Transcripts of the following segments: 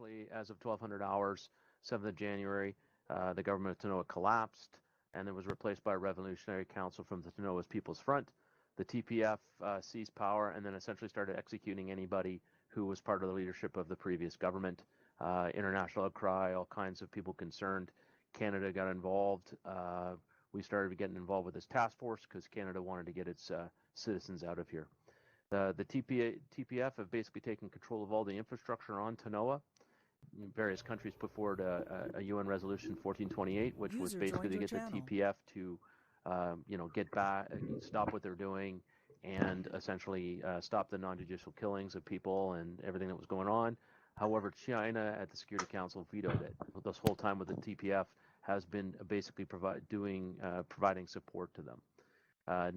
Unfortunately, as of 1200 hours, 7th of January, the government of TANOA collapsed and it was replaced by a revolutionary council from the TANOA's People's Front. The TPF seized power and then essentially started executing anybody who was part of the leadership of the previous government. International outcry, all kinds of people concerned. Canada got involved. We started getting involved with this task force because Canada wanted to get its citizens out of here. The TPF have basically taken control of all the infrastructure on TANOA. Various countries put forward a UN resolution 1428, which was basically to get the TPF to, get back, stop what they're doing, and essentially stop the non-judicial killings of people and everything that was going on. However, China at the Security Council vetoed it. This whole time with the TPF has been basically providing support to them.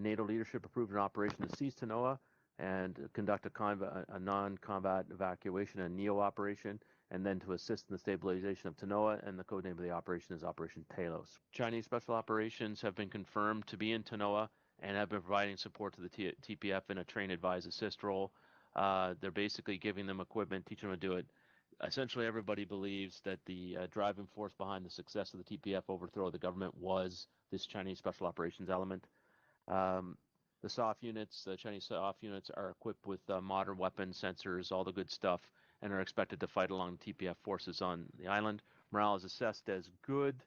NATO leadership approved an operation to seize TANOA and conduct a non-combat evacuation, a NEO operation, and then to assist in the stabilization of TANOA, and the codename of the operation is Operation TALOS. Chinese special operations have been confirmed to be in TANOA and have been providing support to the TPF in a train, advise, assist role. They're basically giving them equipment, teaching them to do it. Essentially, everybody believes that the driving force behind the success of the TPF overthrow of the government was this Chinese special operations element. The soft units, the Chinese soft units, are equipped with modern weapons, sensors, all the good stuff, and are expected to fight along TPF forces on the island. Morale is assessed as good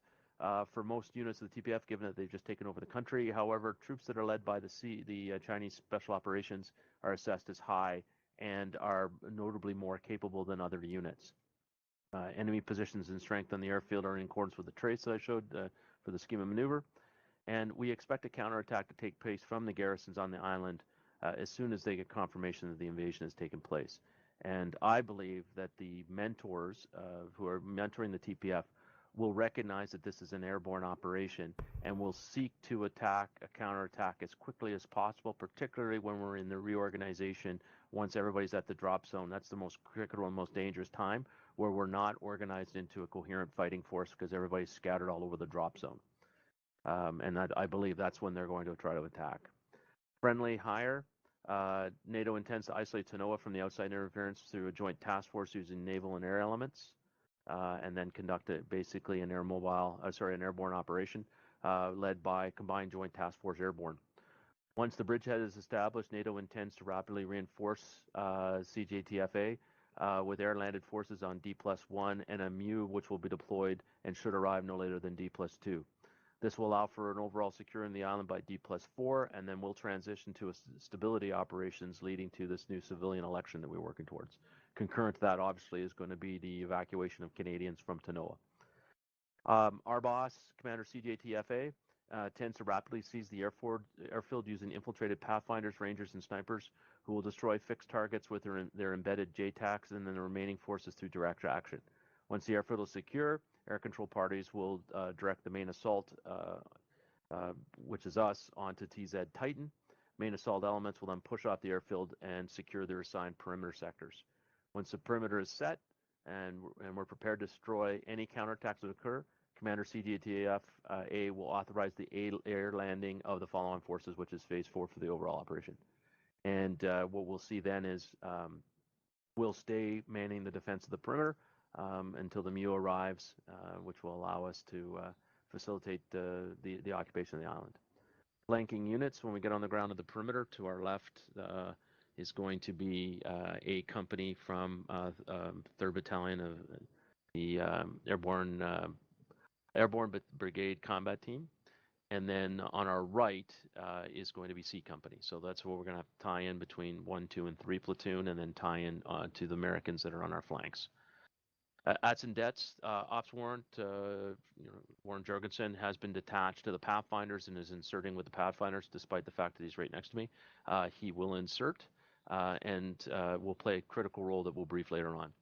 for most units of the TPF, given that they've just taken over the country. However, troops that are led by the Chinese special operations are assessed as high and are notably more capable than other units. Enemy positions and strength on the airfield are in accordance with the traits that I showed for the scheme of maneuver. And we expect a counterattack to take place from the garrisons on the island as soon as they get confirmation that the invasion has taken place. And I believe that the mentors who are mentoring the TPF will recognize that this is an airborne operation and will seek to attack a counterattack as quickly as possible, particularly when we're in the reorganization once everybody's at the drop zone. That's the most critical and most dangerous time, where we're not organized into a coherent fighting force because everybody's scattered all over the drop zone. And I believe that's when they're going to try to attack. Friendly hire. NATO intends to isolate TANOA from the outside interference through a joint task force using naval and air elements, and then conduct basically an airborne operation led by Combined Joint Task Force Airborne. Once the bridgehead is established, NATO intends to rapidly reinforce CJTFA with air-landed forces on D+1 and a MU, which will be deployed and should arrive no later than D+2. This will allow for an overall securing the island by D+4, and then we'll transition to stability operations leading to this new civilian election that we're working towards. Concurrent to that, obviously, is going to be the evacuation of Canadians from TANOA. Our boss, Commander CJTFA, tends to rapidly seize the airfield using infiltrated pathfinders, rangers, and snipers who will destroy fixed targets with their embedded JTACs and then the remaining forces through direct action. Once the airfield is secure, air control parties will direct the main assault, which is us, onto TZ Titan. Main assault elements will then push off the airfield and secure their assigned perimeter sectors. Once the perimeter is set and we're prepared to destroy any counterattacks that occur, Commander CJTF-A will authorize the air landing of the following forces, which is Phase 4 for the overall operation. And what we'll see then is we'll stay manning the defense of the perimeter until the MU arrives, which will allow us to facilitate the occupation of the island. Flanking units, when we get on the ground of the perimeter, to our left is going to be a company from 3rd Battalion of the Airborne Brigade Combat Team. And then on our right is going to be C Company. So that's where we're going to have to tie in between 1, 2, and 3 platoon, and then tie in to the Americans that are on our flanks. Ats and Debts, Ops Warrant, Warren Jorgensen has been detached to the Pathfinders and is inserting with the Pathfinders despite the fact that he's right next to me. He will insert and will play a critical role that we'll brief later on.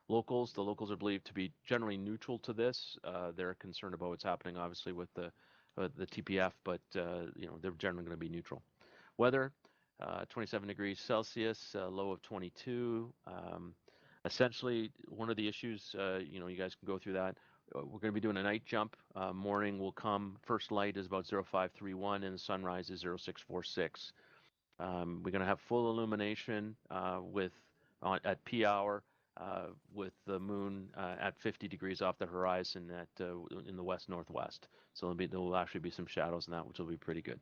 Locals, the locals are believed to be generally neutral to this. They're concerned about what's happening, obviously, with the TPF, but they're generally going to be neutral. Weather, 27 degrees Celsius, low of 22. Essentially, one of the issues, you guys can go through that. We're going to be doing a night jump. Morning will come. First light is about 0531, and the sunrise is 0646. We're going to have full illumination at P hour with the moon at 50 degrees off the horizon in the west-northwest. So there will actually be some shadows in that, which will be pretty good.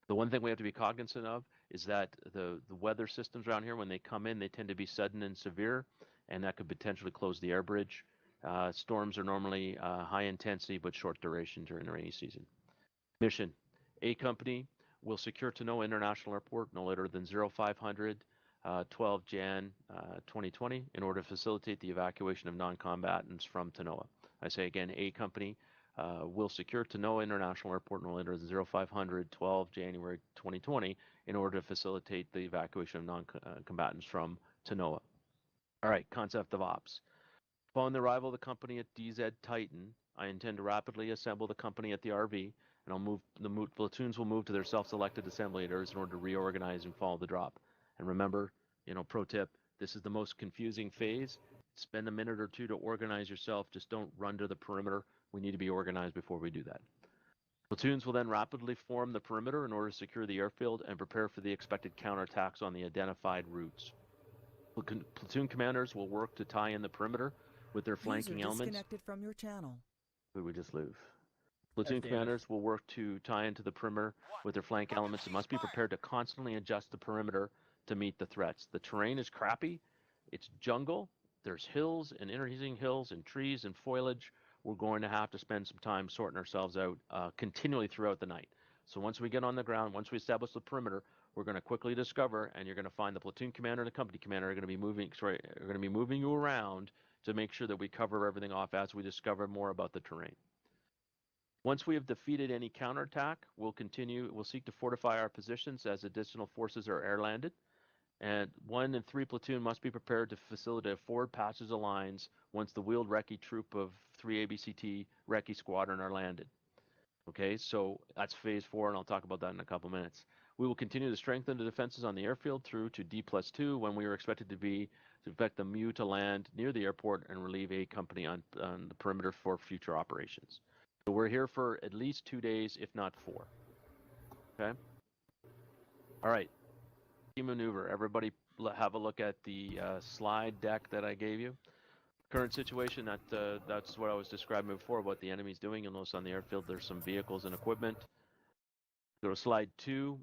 The one thing we have to be cognizant of is that the weather systems around here, when they come in, they tend to be sudden and severe, and that could potentially close the air bridge. Storms are normally high intensity but short duration during the rainy season. Mission: A Company will secure TANOA International Airport no later than 0500 12 Jan 2020 in order to facilitate the evacuation of non-combatants from TANOA. I say again, A Company will secure TANOA International Airport no later than 0500 12 January 2020 in order to facilitate the evacuation of non-combatants from TANOA. All right, concept of ops. Upon the arrival of the company at DZ Titan, I intend to rapidly assemble the company at the RV, and the platoons will move to their self-selected assembly areas in order to reorganize and follow the drop. And remember, pro tip, this is the most confusing phase. Spend a minute or two to organize yourself. Just don't run to the perimeter. We need to be organized before we do that. Platoons will then rapidly form the perimeter in order to secure the airfield and prepare for the expected counterattacks on the identified routes. Platoon commanders will work to tie in the perimeter with their flanking elements. Disconnected from your channel. Did we just lose? Platoon commanders will work to tie into the perimeter with their flank elements and must be prepared to constantly adjust the perimeter to meet the threats. The terrain is crappy. It's jungle. There's hills and intervening hills and trees and foliage. We're going to have to spend some time sorting ourselves out continually throughout the night. So once we get on the ground, once we establish the perimeter, we're going to quickly discover, and you're going to find the platoon commander and the company commander are going to be moving you around to make sure that we cover everything off as we discover more about the terrain. Once we have defeated any counterattack, we'll seek to fortify our positions as additional forces are air-landed. And 1 and 3 platoon must be prepared to facilitate forward passes of lines once the wheeled recce troop of 3 ABCT recce squadron are landed. Okay, so that's phase 4, and I'll talk about that in a couple minutes. We will continue to strengthen the defenses on the airfield through to D+2 when we are expected to expect the MU to land near the airport and relieve A Company on the perimeter for future operations. So we're here for at least 2 days, if not 4. Okay. All right. Key maneuver. Everybody have a look at the slide deck that I gave you. Current situation, that's what I was describing before, what the enemy's doing. You'll notice on the airfield there's some vehicles and equipment. Go to slide 2.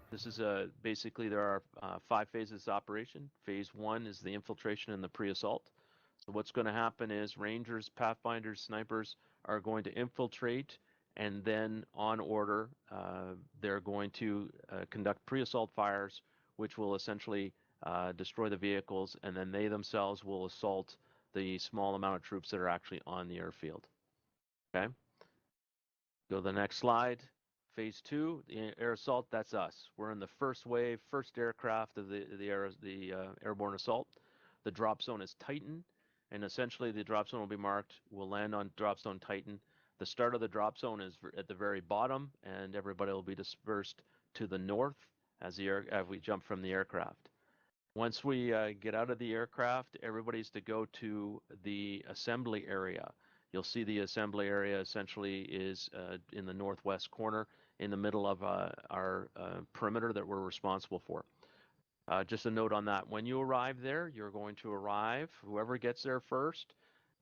This is basically there are 5 phases of operation. Phase 1 is the infiltration and the pre-assault. So what's going to happen is Rangers, Pathfinders, Snipers are going to infiltrate, and then on order they're going to conduct pre-assault fires, which will essentially destroy the vehicles, and then they themselves will assault the small amount of troops that are actually on the airfield. Okay. Go to the next slide. Phase 2, the air assault, that's us. We're in the first wave, first aircraft of the airborne assault. The drop zone is Titan, and essentially the drop zone will be marked. We'll land on drop zone Titan. The start of the drop zone is at the very bottom, and everybody will be dispersed to the north as we jump from the aircraft. Once we get out of the aircraft, everybody's to go to the assembly area. You'll see the assembly area essentially is in the northwest corner in the middle of our perimeter that we're responsible for. Just a note on that. When you arrive there, you're going to arrive, whoever gets there first,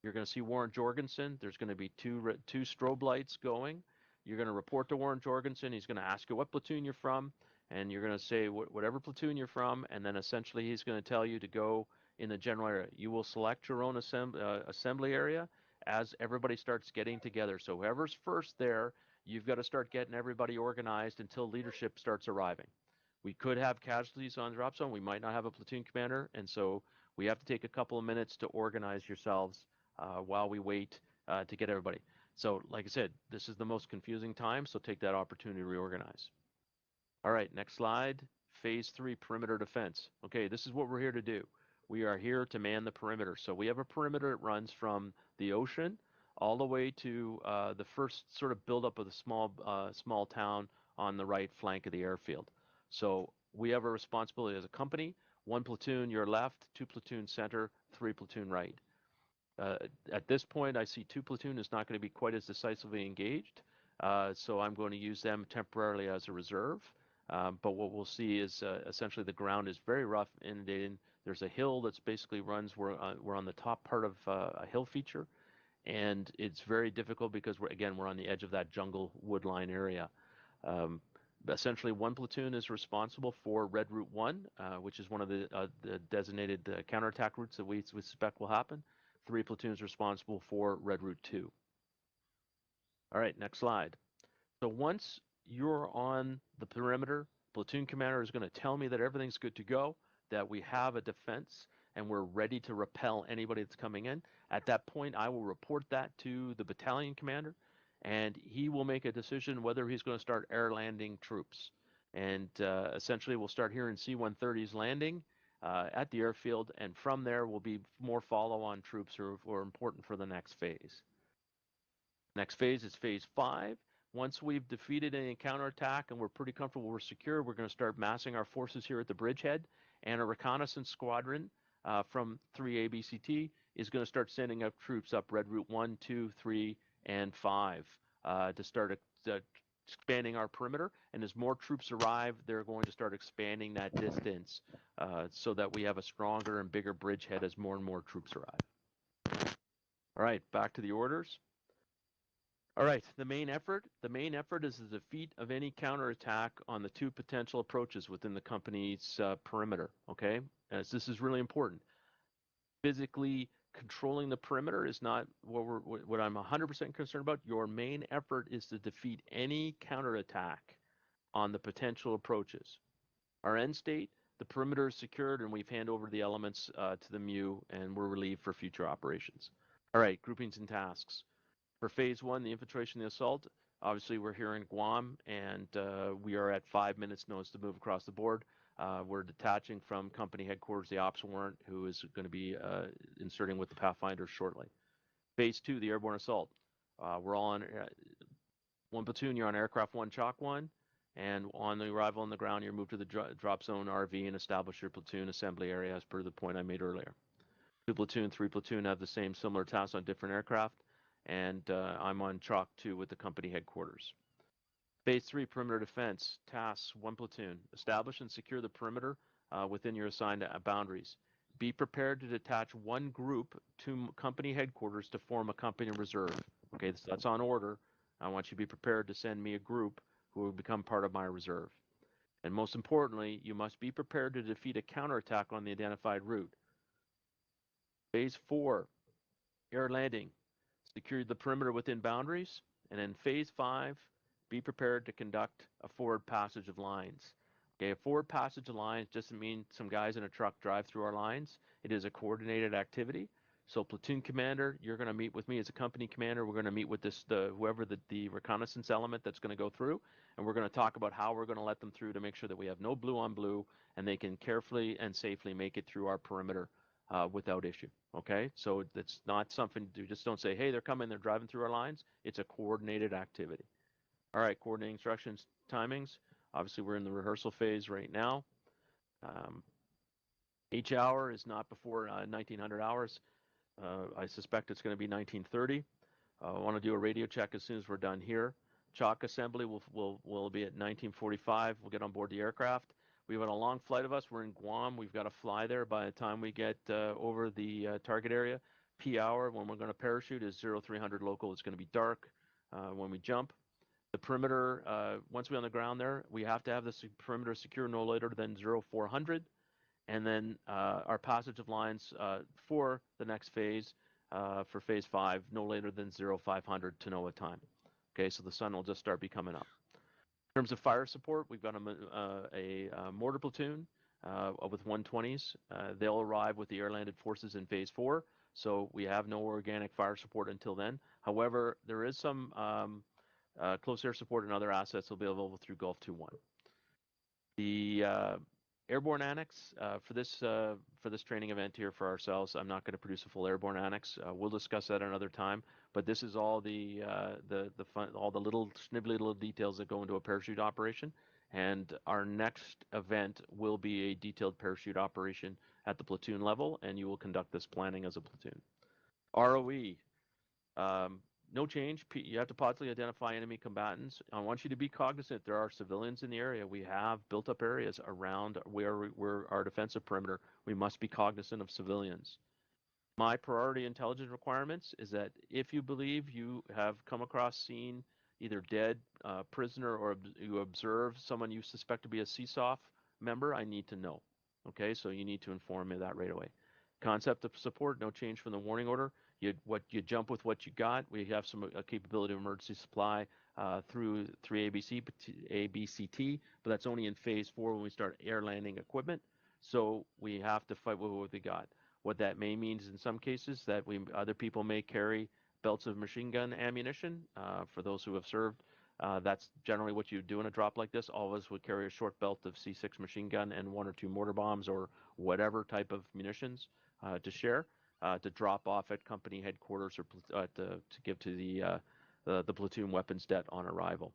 you're going to see Warren Jorgensen. There's going to be two strobe lights going. You're going to report to Warren Jorgensen. He's going to ask you what platoon you're from, and you're going to say whatever platoon you're from, and then essentially he's going to tell you to go in the general area. You will select your own assembly area as everybody starts getting together. So whoever's first there, you've got to start getting everybody organized until leadership starts arriving. We could have casualties on the drop zone. We might not have a platoon commander, and so we have to take a couple of minutes to organize yourselves while we wait to get everybody. So like I said, this is the most confusing time, so take that opportunity to reorganize. All right, next slide. Phase 3, perimeter defense. Okay, this is what we're here to do. We are here to man the perimeter. So we have a perimeter that runs from the ocean all the way to the first sort of buildup of the small town on the right flank of the airfield. So we have a responsibility as a company. 1 platoon your left, 2 platoon center, 3 platoon right. At this point, I see 2 platoon is not going to be quite as decisively engaged, so I'm going to use them temporarily as a reserve. But what we'll see is essentially the ground is very rough, inundated. There's a hill that's basically runs. We're on the top part of a hill feature, and it's very difficult because we're on the edge of that jungle woodline area. Essentially, one platoon is responsible for Red Route 1, which is one of the designated counterattack routes that we suspect will happen. 3 platoons responsible for Red Route 2. All right, next slide. So once you're on the perimeter, platoon commander is going to tell me that everything's good to go, that we have a defense, and we're ready to repel anybody that's coming in. At that point, I will report that to the battalion commander, and he will make a decision whether he's going to start air landing troops. And essentially, we'll start hearing C-130s landing at the airfield, and from there will be more follow-on troops who are important for the next phase. Next phase is phase 5. Once we've defeated any counterattack and we're pretty comfortable we're secure, we're going to start massing our forces here at the bridgehead, and a reconnaissance squadron from 3 ABCT is going to start sending up troops up Red Route 1, 2, 3, and 5 to start expanding our perimeter. And as more troops arrive, they're going to start expanding that distance so that we have a stronger and bigger bridgehead as more and more troops arrive. All right, back to the orders. All right, the main effort is the defeat of any counterattack on the 2 potential approaches within the company's perimeter, okay? As this is really important. Physically controlling the perimeter is not what I'm 100% concerned about. Your main effort is to defeat any counterattack on the potential approaches. Our end state, the perimeter is secured, and we've handed over the elements to the MU, and we're relieved for future operations. All right, groupings and tasks. For phase 1, the infiltration, the assault, obviously we're here in Guam, and we are at 5 minutes notice to move across the board. We're detaching from company headquarters, the ops warrant, who is going to be inserting with the Pathfinder shortly. Phase 2, the airborne assault. We're all on 1 platoon, you're on aircraft 1, Chalk 1, and on the arrival on the ground, you're moved to the drop zone RV and establish your platoon assembly area as per the point I made earlier. 2 platoon, 3 platoon have the same similar tasks on different aircraft, and I'm on Chalk 2 with the company headquarters. Phase 3, perimeter defense. Tasks, 1 platoon. Establish and secure the perimeter within your assigned boundaries. Be prepared to detach 1 group to company headquarters to form a company reserve. Okay, so that's on order. I want you to be prepared to send me a group who will become part of my reserve. And most importantly, you must be prepared to defeat a counterattack on the identified route. Phase 4, air landing. Secure the perimeter within boundaries. And in phase 5, be prepared to conduct a forward passage of lines. Okay, a forward passage of lines doesn't mean some guys in a truck drive through our lines. It is a coordinated activity. So platoon commander, you're going to meet with me as a company commander. We're going to meet with whoever the reconnaissance element that's going to go through, and we're going to talk about how we're going to let them through to make sure that we have no blue on blue, and they can carefully and safely make it through our perimeter without issue. Okay, so it's not something you just don't say, hey, they're coming, they're driving through our lines. It's a coordinated activity. All right, coordinating instructions, timings. Obviously, we're in the rehearsal phase right now. Each hour is not before 1900 hours. I suspect it's going to be 1930. I want to do a radio check as soon as we're done here. Chalk assembly will be at 1945. We'll get on board the aircraft. We've got a long flight of us. We're in Guam. We've got to fly there by the time we get over the target area. P hour when we're going to parachute is 0300 local. It's going to be dark when we jump. The perimeter, once we're on the ground there, we have to have the perimeter secure no later than 0400. And then our passage of lines for the next phase, for phase 5, no later than 0500 TANOA time. Okay, so the sun will just start becoming up. In terms of fire support, we've got a mortar platoon with 120s. They'll arrive with the air-landed forces in phase 4, so we have no organic fire support until then. However, there is some close air support and other assets will be available through Gulf 2-1. The airborne annex for this training event here for ourselves. I'm not going to produce a full airborne annex. We'll discuss that another time. But this is all the fun, all the little snibbly little details that go into a parachute operation. And our next event will be a detailed parachute operation at the platoon level, and you will conduct this planning as a platoon. ROE. no change. You have to positively identify enemy combatants. I want you to be cognizant there are civilians in the area. We have built up areas around where our defensive perimeter. We must be cognizant of civilians. My priority intelligence requirements is that if you believe you have come across, seen either dead, prisoner, or you observe someone you suspect to be a CSOF member, I need to know. Okay, so you need to inform me of that right away. Concept of support, no change from the warning order. You jump with what you got. We have some capability of emergency supply through 3 ABCT, but that's only in phase 4 when we start air landing equipment. So we have to fight with what we got. What that may mean is in some cases that other people may carry belts of machine gun ammunition. For those who have served, that's generally what you do in a drop like this. All of us would carry a short belt of C6 machine gun and 1 or 2 mortar bombs or whatever type of munitions to share, to drop off at company headquarters or to give to the platoon weapons det on arrival.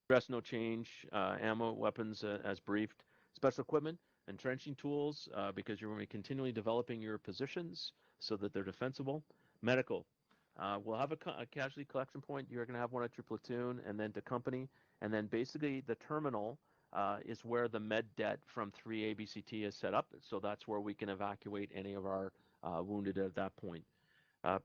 Rest no change. Ammo, weapons as briefed. Special equipment, entrenching tools, because you're going to be continually developing your positions so that they're defensible. Medical. We'll have a casualty collection point. You're going to have one at your platoon and then to company. And then basically the terminal is where the med det from 3 ABCT is set up. So that's where we can evacuate any of our wounded at that point.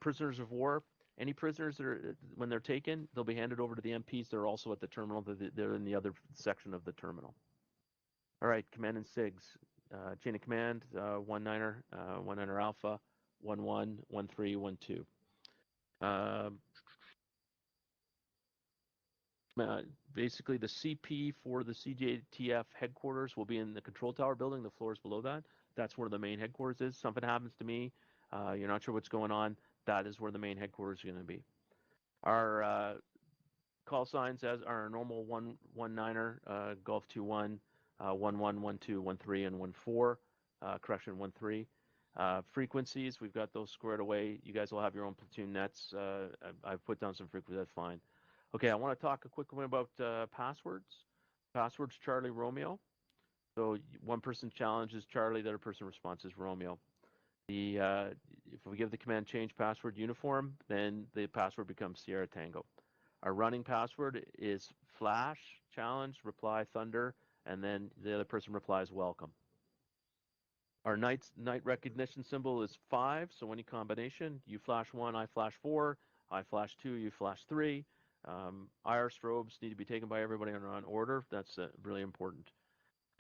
Prisoners of war. Any prisoners that are, when they're taken, they'll be handed over to the MPs. They're also at the terminal. They're in the other section of the terminal. All right, command and SIGs. Chain of command, 1-9er, 1-9er alpha, 1-1, 1-3, 1-2. Basically, the CP for the CJTF headquarters will be in the control tower building, the floors below that. That's where the main headquarters is. Something happens to me, you're not sure what's going on, that is where the main headquarters is going to be. Our call signs as our normal 1-9er, Golf 2-1, 1-1, 1-2, 1-3, and 1-4, correction, 1-3. Frequencies, we've got those squared away. You guys will have your own platoon nets. I've put down some frequencies, that's fine. Okay, I want to talk a quick one about passwords. Passwords, Charlie, Romeo. So one person challenges Charlie, the other person responds is Romeo. If we give the command change password uniform, then the password becomes Sierra Tango. Our running password is flash, challenge, reply, thunder, and then the other person replies welcome. Our night recognition symbol is 5, so any combination, you flash 1, I flash 4, I flash 2, you flash 3. IR strobes need to be taken by everybody on order. That's really important.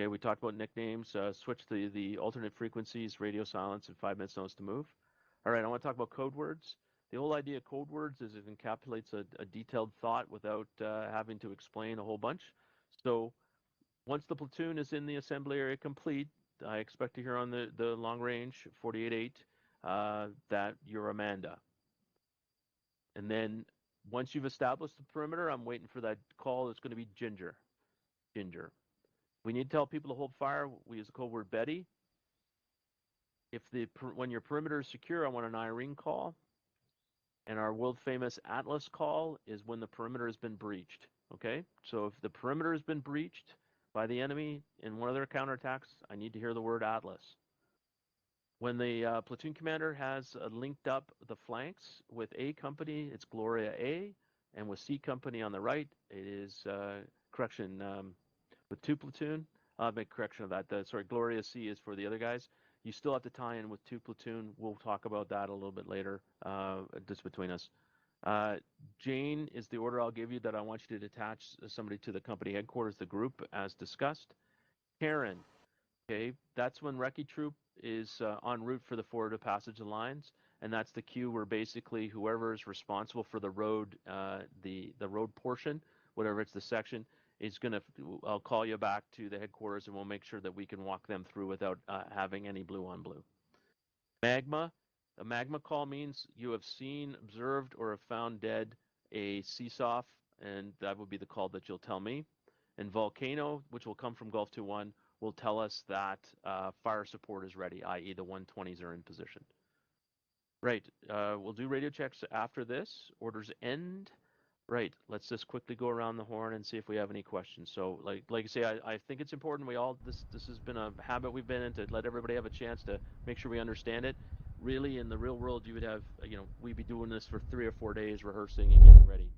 Okay, we talked about nicknames. Switch to the alternate frequencies, radio silence, and 5 minutes notice to move. All right, I want to talk about code words. The whole idea of code words is it encapsulates a detailed thought without having to explain a whole bunch. So once the platoon is in the assembly area complete, I expect to hear on the long range 48-8 that you're Amanda. And then once you've established the perimeter, I'm waiting for that call. It's going to be Ginger. Ginger. We need to tell people to hold fire. We use the code word Betty. When your perimeter is secure, I want an Irene call. And our world famous Atlas call is when the perimeter has been breached. Okay? So if the perimeter has been breached by the enemy in one of their counterattacks, I need to hear the word Atlas. When the platoon commander has linked up the flanks with A company, it's Gloria A, and with C company on the right, it is with 2 platoon. I'll make correction of that. Sorry, Gloria C is for the other guys. You still have to tie in with 2 platoon. We'll talk about that a little bit later, just between us. Jane is the order I'll give you that I want you to detach somebody to the company headquarters, the group, as discussed. Karen, okay, that's when Recce Troop is en route for the forward of passage of lines, and that's the cue where basically whoever is responsible for the road, the road portion, whatever it's the section, is going to, I'll call you back to the headquarters and we'll make sure that we can walk them through without having any blue on blue. Magma, a magma call means you have seen, observed, or have found dead a CSOF, and that would be the call that you'll tell me. And Volcano, which will come from Gulf 2-1, will tell us that fire support is ready, i.e. the 120s are in position. Right, we'll do radio checks after this. Orders end. Right, let's just quickly go around the horn and see if we have any questions. So like I say, I think it's important this has been a habit we've been in to let everybody have a chance to make sure we understand it. really, in the real world, you would have, we'd be doing this for 3 or 4 days, rehearsing and getting ready.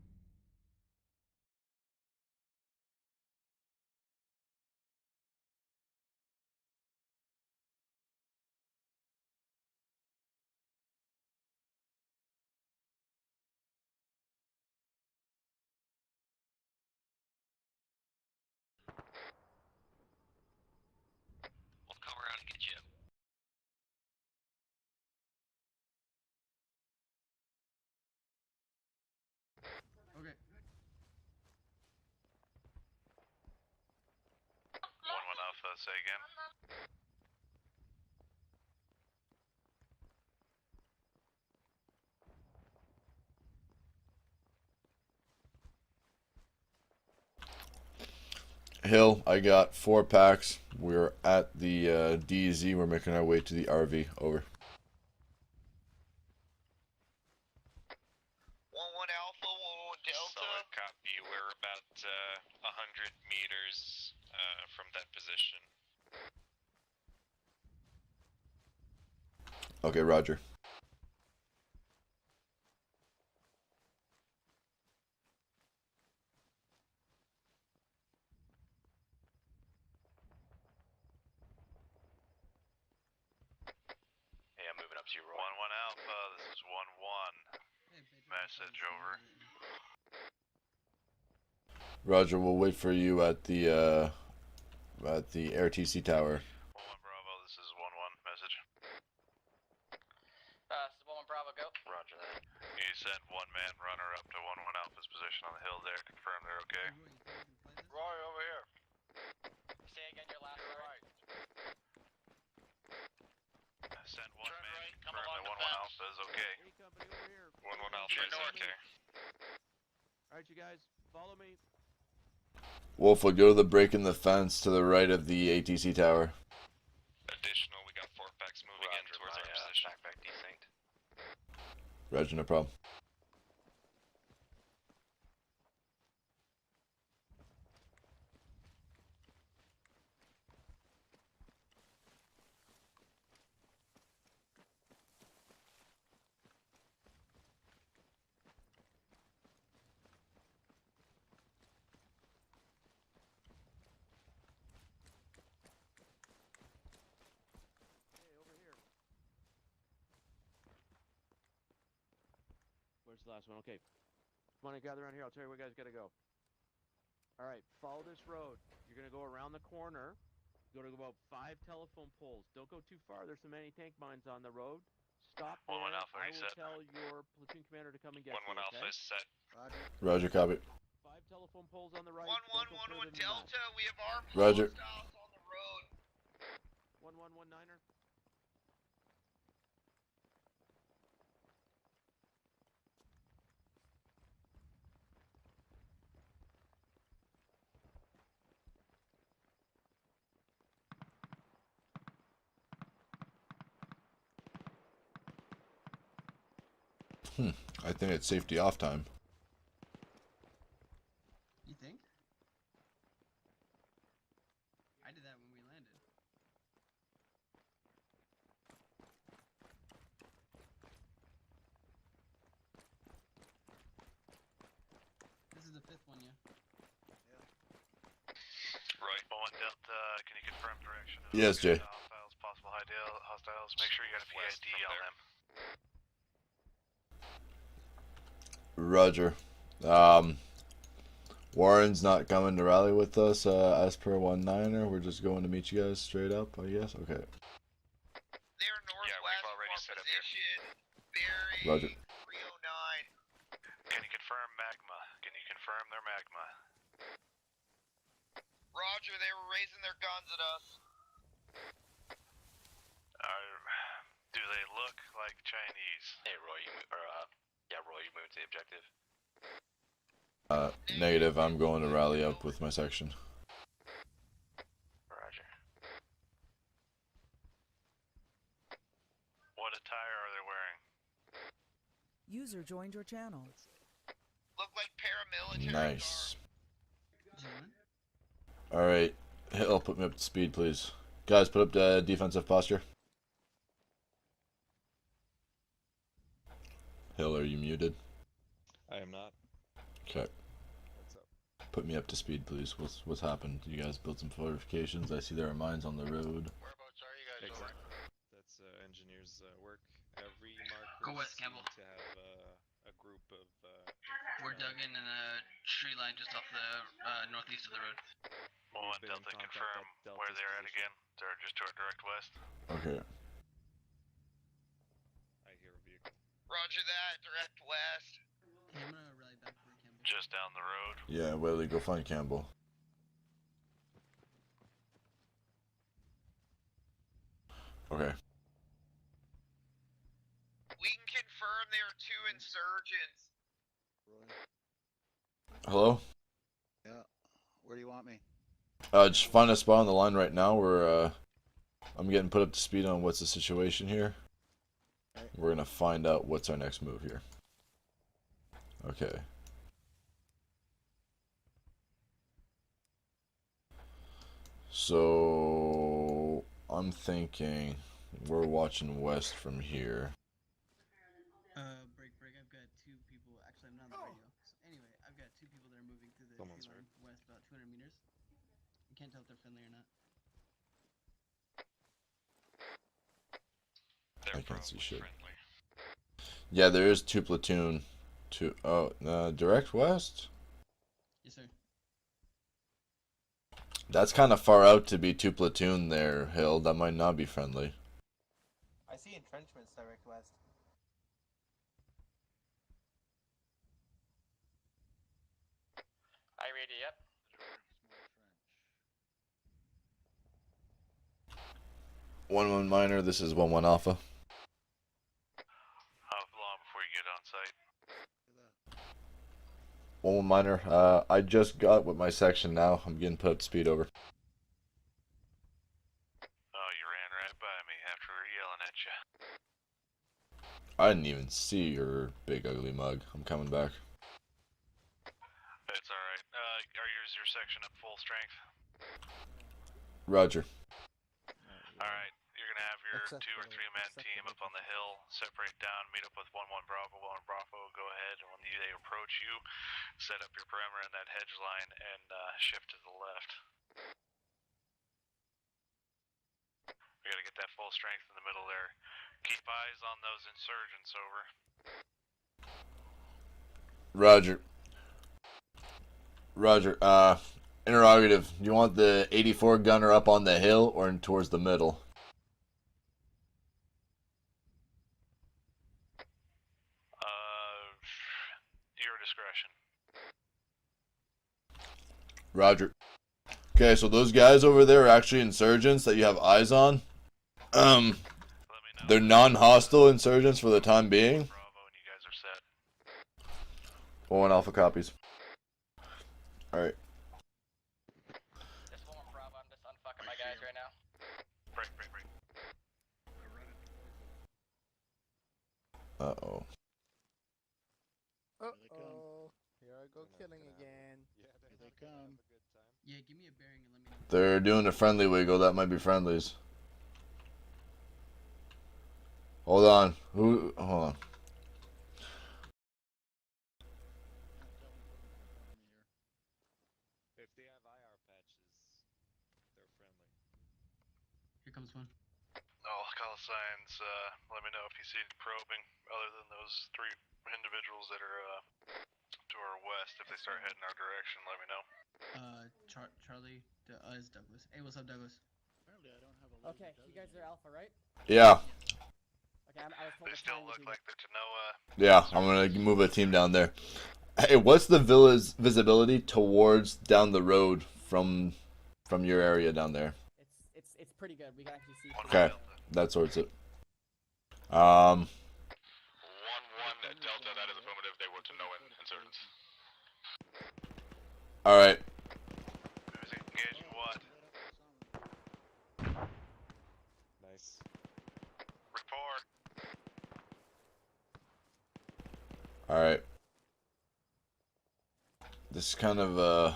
We'll come around and get you. Okay. 1-1 Alpha, say again. Hill, I got 4 packs. We're at the DZ. We're making our way to the RV. Over. 1-1 Alpha, 1-1 Delta. Solid copy. We're about 100 meters from that position. Okay, Roger. Yeah, moving up to you, Roy. 1-1 Alpha, this is 1-1. Message over. Roger, we'll wait for you at the RTC tower. 1-1 Bravo, this is 1-1. Message. This is 1-1 Bravo, go. Roger that. You sent 1-man runner up to 1-1 Alpha's position on the hill there. Confirm they're okay. Roy, over here. Say again your last word. Sent 1 Turn man. right, come Confirm along that the 1-1 fence. Alpha is okay. Hey, company, over here. 1-1 Alpha is north. okay. All right, you guys, follow me. Wolf will go to the break in the fence to the right of the ATC tower. Additional, we got 4 packs moving in towards our position. Backpack desynced. Roger, no problem. Hey, over here. Where's the last one? Okay. Come on and gather around here. I'll tell you where you guys got to go. All right, follow this road. You're going to go around the corner. Go to about 5 telephone poles. Don't go too far. There's some anti-tank mines on the road. Stop there. 1-1 Alpha, I will reset. tell your platoon commander to come and get 1-1 you, Alpha okay? is set. Roger, copy. 5 telephone poles on the right. 1-1, Don't go further 1-1 than that. Delta, we have armed Roger. hostiles on the road. 1119er. I think it's safety off time. You think? I did that when we landed. This is the 5th one, yeah. Roy, 1-1 Delta, can you confirm direction? Yes, Jay. Hostiles, possible hostiles. Make sure you got a PID on them. Roger. Warren's not coming to rally with us as per 1-9er. We're just going to meet you guys straight up, I guess. Okay. They're northwest we've already of set our up here. position. Bearing Roger. 309. Can you confirm magma? Can you confirm their magma? Roger, they were raising their guns at us. Do they look like Chinese? Hey Roy, Roy, you moved to the objective. Negative. I'm going to rally up with my section. Roger. What attire are they wearing? User joined your channel. Look like paramilitary. Nice. Gentlemen? Alright. Hill, put me up to speed, please. Guys, put up the defensive posture. Hill, are you muted? I am not. Okay. What's up? Put me up to speed, please. What's happened? You guys built some fortifications. I see there are mines on the road. Whereabouts are you guys over? That's engineers' work. Every marker Go west, seem Campbell. to have a group of. We're dug in a tree line just off the northeast of the road. Well, We've been in Delta, contact confirm at Delta's where they're at position. again. They're just to our direct west. Okay. I hear a vehicle. Roger that, direct west. Okay, I'm gonna rally back for Campbell. Just down the road. Yeah, Whaley, go find Campbell. Okay. We can confirm there are 2 insurgents. Hello? Yeah. Where do you want me? Just find a spot on the line right now where I'm getting put up to speed on what's the situation here. Okay. We're gonna find out what's our next move here. Okay. So I'm thinking we're watching west from here. Break. I've got 2 people. Actually, I'm not on the radio. So anyway, I've got 2 people that are moving through the Someone's tree line west about 200 meters. You can't tell if they're friendly or not. They're I can't see probably shit. friendly. Yeah, there is 2 platoon. Direct west? Yes, sir. That's kind of far out to be 2 platoon there, Hill. That might not be friendly. I see entrenchments direct west. I read it, yep. 1-1 minor, this is 1-1 alpha. How long before you get on site? 1-1 minor, I just got with my section now. I'm getting put up to speed over. Oh, you ran right by me after we were yelling at you. I didn't even see your big ugly mug. I'm coming back. It's alright. Is your section at full strength? Roger. Alright, you're gonna have your Acceptable, 2 or 3 man team up on the hill, separate down, meet up with 1-1 Bravo, 1 Bravo, go ahead, and when they approach you, set up your perimeter in that hedge line and shift to the left. We gotta get that full strength in the middle there. Keep eyes on those insurgents, over. Roger. Roger. Interrogative. You want the 84 gunner up on the hill or towards the middle? Your discretion. Roger. Okay, so those guys over there are actually insurgents that you have eyes on. Let me know. They're non-hostile insurgents for the time being. Bravo, and you guys are set. 1-1 alpha copies. Alright. This 1 Bravo, I'm just unfucking my guys right now. Break. Uh-oh. Uh-oh. Here I go killing again. Here they come. Yeah, give me a bearing and let me know. They're doing a friendly wiggle. That might be friendlies. Hold on. Hold on. If they have IR patches, they're friendly. Here comes one. All call signs, let me know if you see probing other than those 3 individuals that are to our west. If they start heading our direction, let me know. Charlie is Douglas. Hey, what's up, Douglas? Apparently I don't have a Okay, you guys are alpha, right? Yeah. Okay, I was told They to still find look you like they're TANOA. Yeah, I'm gonna move a team down there. Hey, what's the villa's visibility towards down the road from your area down there? It's pretty good. We can actually see. Okay, that sorts it. 1-1 Delta, that is affirmative. They were TANOA insurgents. All right. Who's engaging what? Nice. Report. All right. This is kind of Provide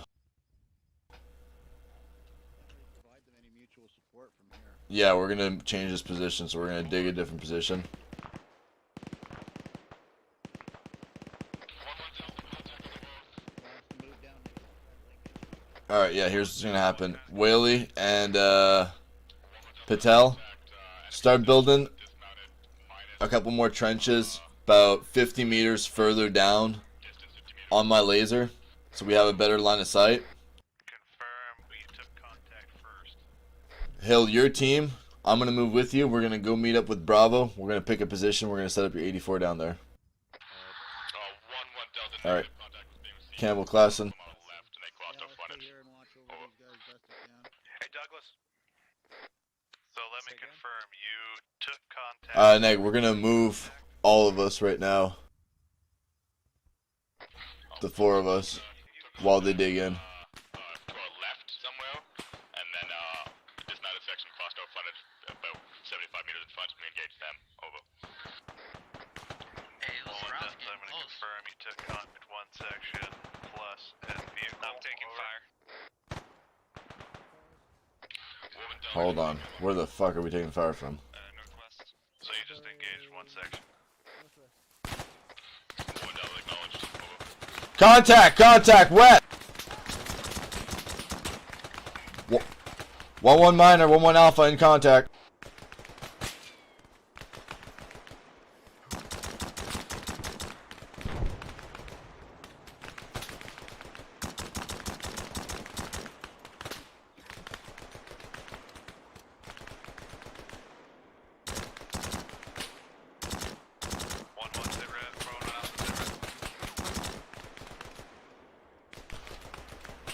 them any mutual support from here. yeah, we're gonna change this position, so we're gonna dig a different position. Alright, yeah, here's what's gonna happen. Whaley and Patel, start building a couple more trenches about 50 meters further down on my laser, so we have a better line of sight. Confirm we took contact first. Hill, your team, I'm gonna move with you. We're gonna go meet up with Bravo. We're gonna pick a position. We're gonna set up your 84 down there. Alright. Campbell Klassen. Yeah, I'll stay here and watch over these guys best I can. Hey, Douglas. So let me confirm, you took contact. Neg, we're gonna move all of us right now. The 4 of us. While they dig in. To our left somewhere, and then this United section crossed our frontage about 75 meters in front. We engaged them. Over. Hey, I'm gonna confirm you took contact 1 section plus and vehicle. I'm taking fire. Hold on. Where the fuck are we taking fire from? Northwest. So you just engaged 1 section. Contact! Contact! Wet! 1-1 minor, 1-1 alpha in contact.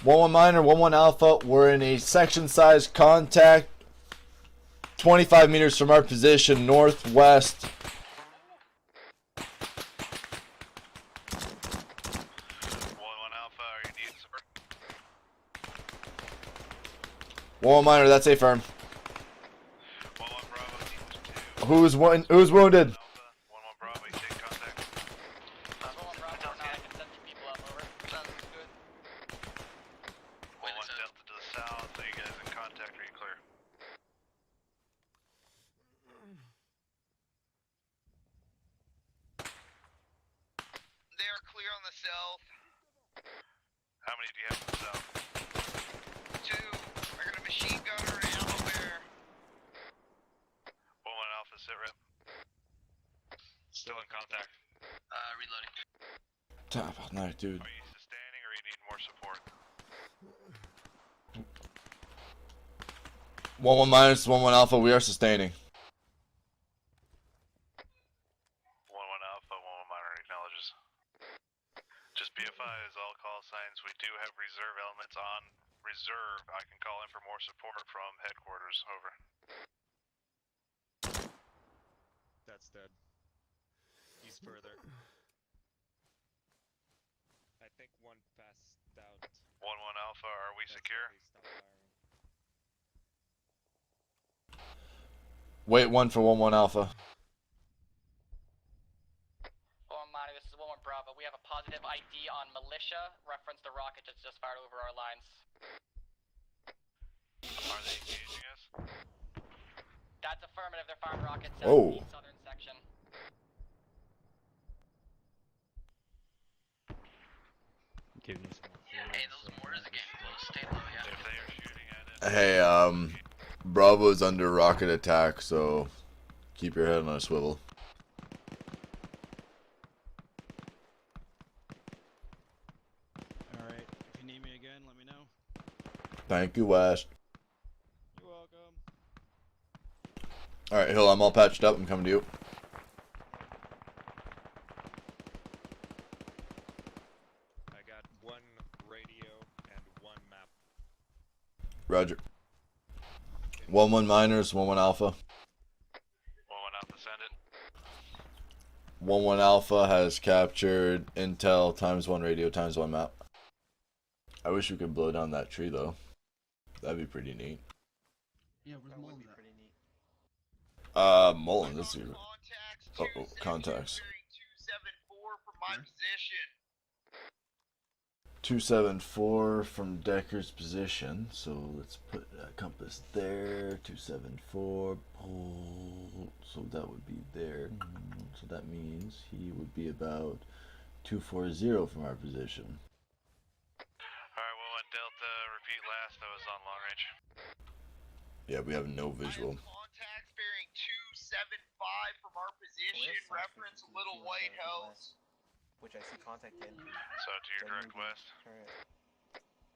One minor, 1-1 alpha. We're in a section-sized contact, 25 meters from our position, northwest. 1-1 alpha, are you needing support? 1-1 minor, that's a firm. 1-1 Bravo needs 2. Who's wounded? 1-1 Bravo, you take contact. 1-1 Bravo, now I can send 2 people up, over. Sounds good. 1-1 Delta to the south, are you guys in contact, are you clear? They are clear on the south. How many do you have to the south? 2. I got a machine gunner and ammo bear. 1-1 alpha, sit rep. Still in contact. Reloading. Top all night, dude. Are you sustaining or you need more support? 1-1 minus, 1-1 alpha, we are sustaining. 1-1 alpha, 1-1 minor acknowledges. Just be advised, all call signs, we do have reserve elements on reserve. I can call in for more support from headquarters, over. That's dead. He's further. I think 1 passed out. 1-1 alpha, are we secure? Wait 1 for 1-1 alpha. 1-1 minor, this is 1-1 Bravo. We have a positive ID on militia. Reference the rocket that's just fired over our lines. Are they engaging us? That's affirmative. They're firing rockets. Oh. Southern section. Giving you some more Hey, those mortars are getting close. Stay low, yeah. If they are shooting at it. Hey, Bravo's under rocket attack, so keep your head on a swivel. Alright, if you need me again, let me know. Thank you, West. You're welcome. Alright, Hill, I'm all patched up. I'm coming to you. I got 1 radio and 1 map. Roger. 1-1 minors, 1-1 alpha. 1-1 alpha, send it. 1-1 alpha has captured intel ×1 radio ×1 map. I wish we could blow down that tree though. That'd be pretty neat. Yeah, where's Mullen at? Mullen, this is contacts. 274 from my position. 274 from Decker's position, so let's put a compass there. 274, pull, so that would be there. So that means he would be about 240 from our position. Alright, 1-1 Delta, repeat Yeah, we have no visual. Contacts bearing 275 from our position, reference Little White House. Which I see contact in. So to your direct west. Alright.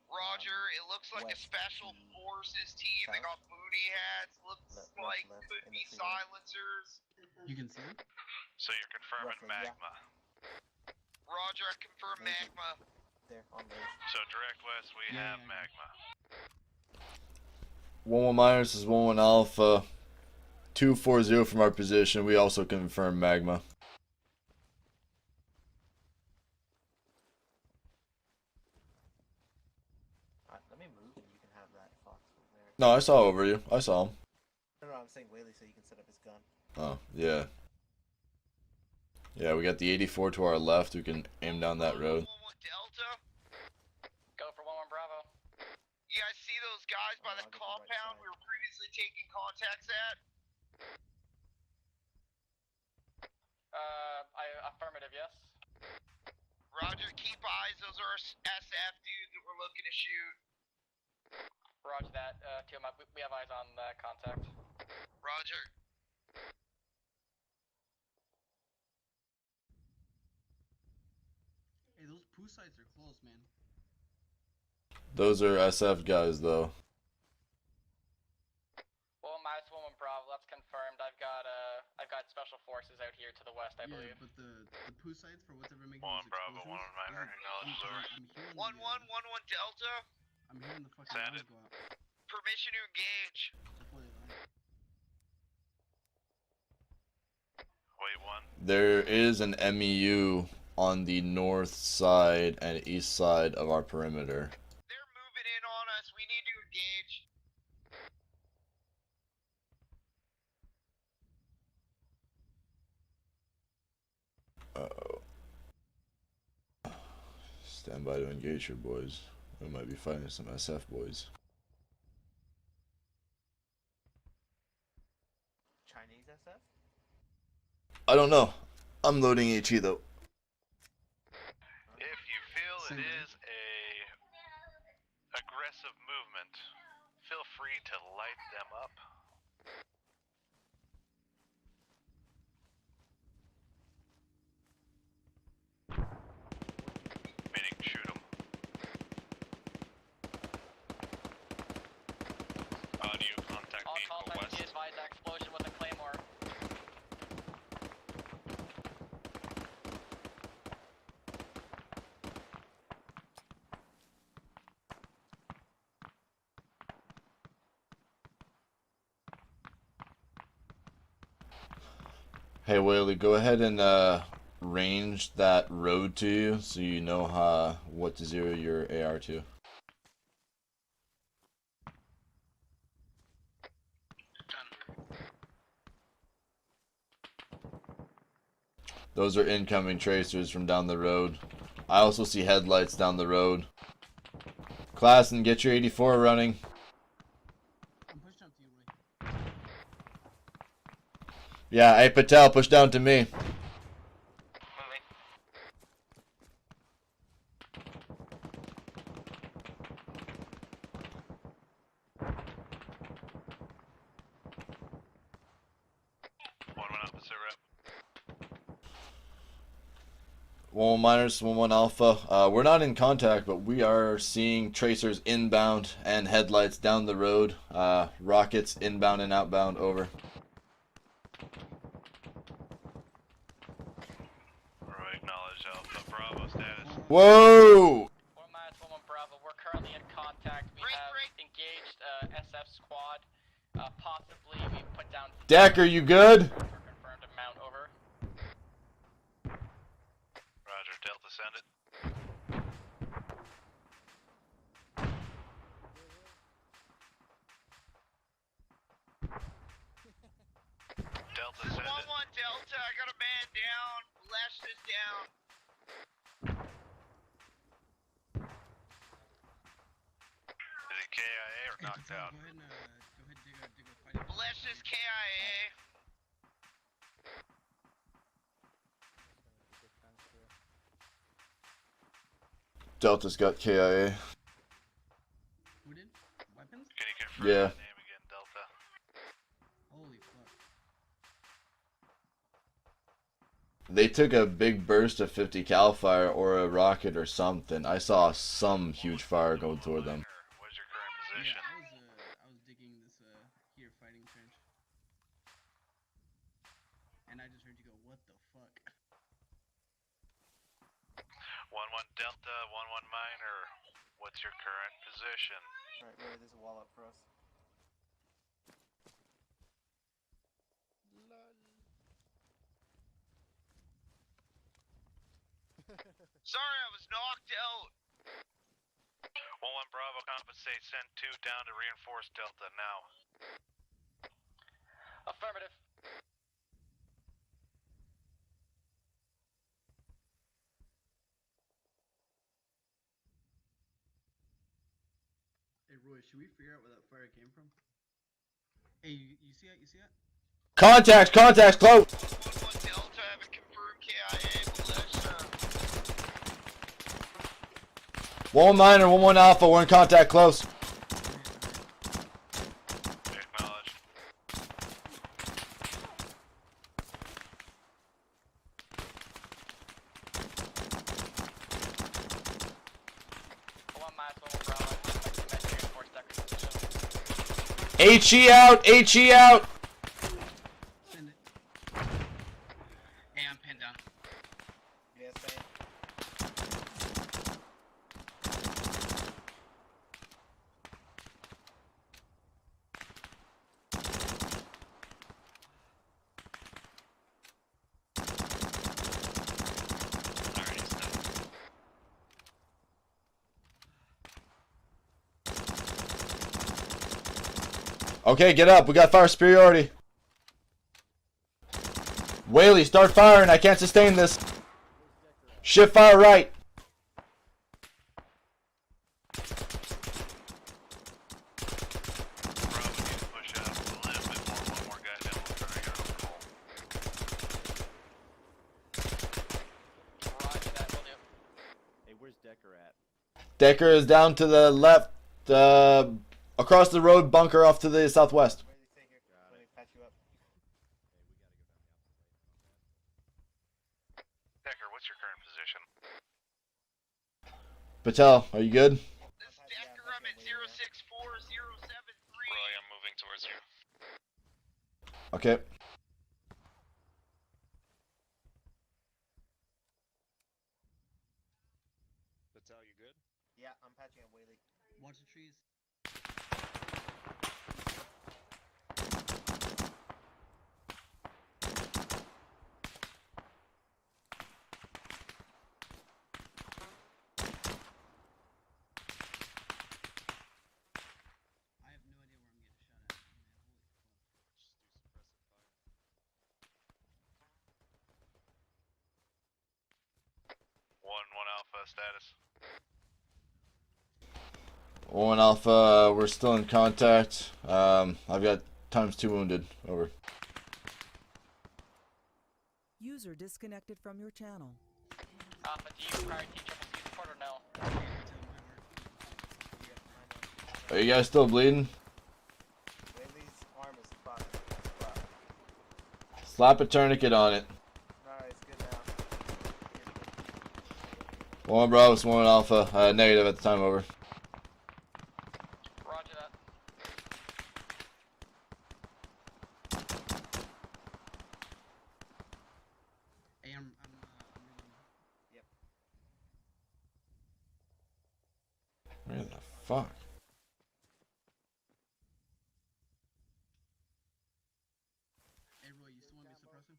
Roger, it looks like a special forces team. They got booty hats. Looks like could be silencers. You can see them? So you're confirming magma. Roger, I confirm magma. There, on those. So direct west, we have magma. 1-1 minus is 1-1 alpha. 240 from our position. We also confirm magma. Let me move and you can have that fox over there. No, I saw over you. I saw him. No, I'm saying Whaley so you can set up his gun. Oh, yeah. Yeah, we got the 84 to our left. We can aim down that road. Delta. Go for 1-1 Bravo. You guys see those guys by the compound we were previously taking contacts at? Affirmative, yes. Roger, keep eyes. Those are our SF dudes that we're looking to shoot. Roger that. TMI, we have eyes on contact. Roger. Hey, those poo sites are close, man. Those are SF guys, though. Well, minus 1-1 Bravo. That's confirmed. I've got special forces out here to the west, I believe. But the poo sites for whatever making 1 those Bravo, 1 explosions. minor, acknowledge over. I'm hearing 1-1 Delta. I'm hearing the fucking Sounded. noise go out. Permission to engage. Before they land. Wait, 1. There is an MEU on the north side and east side of our perimeter. They're moving in on us. We need to engage. Uh-oh. Stand by to engage here, boys. We might be fighting some SF boys. Chinese SF? I don't know. I'm loading HE though. If you feel it is a aggressive movement, feel free to light them up. Meaning shoot them. Audio contact All vehicle contacts be west. advised that explosion with a claymore. Hey Whaley, go ahead and range that road to you so you know what to zero your AR to. Those are incoming tracers from down the road. I also see headlights down the road. Class, and get your 84 running. I'm pushing up to you, Roy. Yeah, hey Patel, push down to me. Officer rep. 1-1 minus, 1-1 alpha. We're not in contact, but we are seeing tracers inbound and headlights down the road. Rockets inbound and outbound, over. Roy, acknowledge Alpha Bravo status. Whoa! 1-1 Bravo. We're currently in contact. We have engaged SF squad. Possibly we put down. Deck, are you good? Confirmed amount, over. Roger, Delta, send it. Delta, send it. 1-1 Delta, I got a man down. Lesh is down. Is he KIA or knocked out? Go ahead and dig a fight. Lesh is KIA. Delta's got KIA. Who did? Weapons? Can you confirm Yeah. that name again, Delta? they took a big burst of 50 cal fire or a rocket or something. I saw some huge fire go toward them. What's your current position? I was digging this here fighting trench, and I just heard you go, "What the fuck?" 1-1 Delta, 1-1 Minor. What's your current position? Alright, Roy, there's a wall up for us. Sorry, I was knocked out. 1-1 Bravo, compensate. Send 2 down to reinforce Delta now. Affirmative. Hey Roy, should we figure out where that fire came from? Hey, you see that? You see that? Contacts, close! 1-1 Delta, have a confirmed KIA militia. 1-1 minor, 1-1 alpha, we're in contact, close. Acknowledged. HE out, HE out! Send it. Hey, I'm pinned down. Yeah, same. Okay, get up. We got fire superiority. Whaley, start firing. I can't sustain this. Shift fire right. Bravo needs to push out a little bit more. 1 more guy down. We'll try to get on the call. Roger that, will do. Hey, where's Decker at? Decker is down to the left. Across the road, bunker off to the southwest. Where do they stay here? Let me patch you up. Decker, what's your current position? Patel, are you good? This is Decker, I'm at 064073. Roy, I'm moving towards you. Okay. Patel, you good? Yeah, I'm patching up Whaley. Watch the trees. I have no idea where I'm getting shot at. One Alpha status. 1 alpha, we're still in contact. I've got ×2 wounded. Over. User disconnected from your channel. Alpha, do you require TCCC support or no? Are you guys still bleeding? Whaley's arm is fucked. Fuck. Slap a tourniquet on it. Alright, it's good now. 1 Bravo, 1 alpha. Negative at the time. Over. Roger that. Hey, I'm reloading. Yep. Where the fuck? Hey Roy, you still want me to suppress him?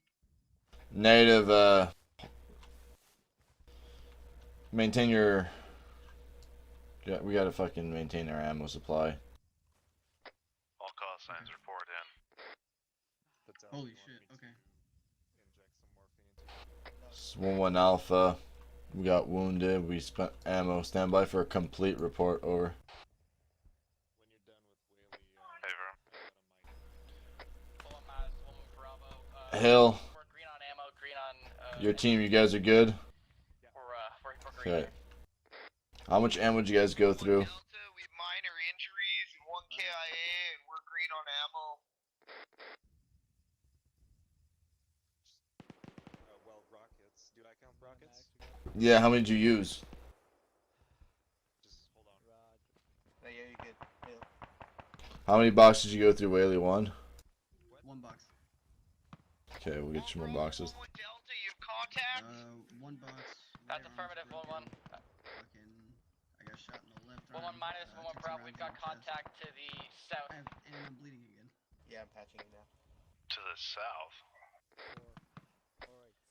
Negative, maintain your... Yeah, we gotta fucking maintain our ammo supply. All call signs report in. Patel, Holy you want shit, me to okay. Inject some morphine into you? 1 alpha, we got wounded, we spent ammo. Stand by for a complete report. Over. When you're done with Whaley, Hey, bro. 1 minus 1 Bravo. Hill, We're green on ammo, green on. your team, you guys are good? We're green. Okay. How much ammo did you guys go through? Delta, we have minor injuries and 1 KIA, and we're green on ammo. well, rock rockets? Yeah, how many did you use? Just hold on. No, yeah, you're good. Hail. How many boxes did you go through, Whaley? One? One box. Okay, we'll get you more boxes. Delta, you have contact? One box. That's right affirmative, arm's 1-1. broken. Fucking, I got shot in the left 1-1 arm. minus, 1-1 took some Bravo, rounds we've in got the chest. contact to the south. And I'm bleeding again. Yeah, I'm patching you now. To the south.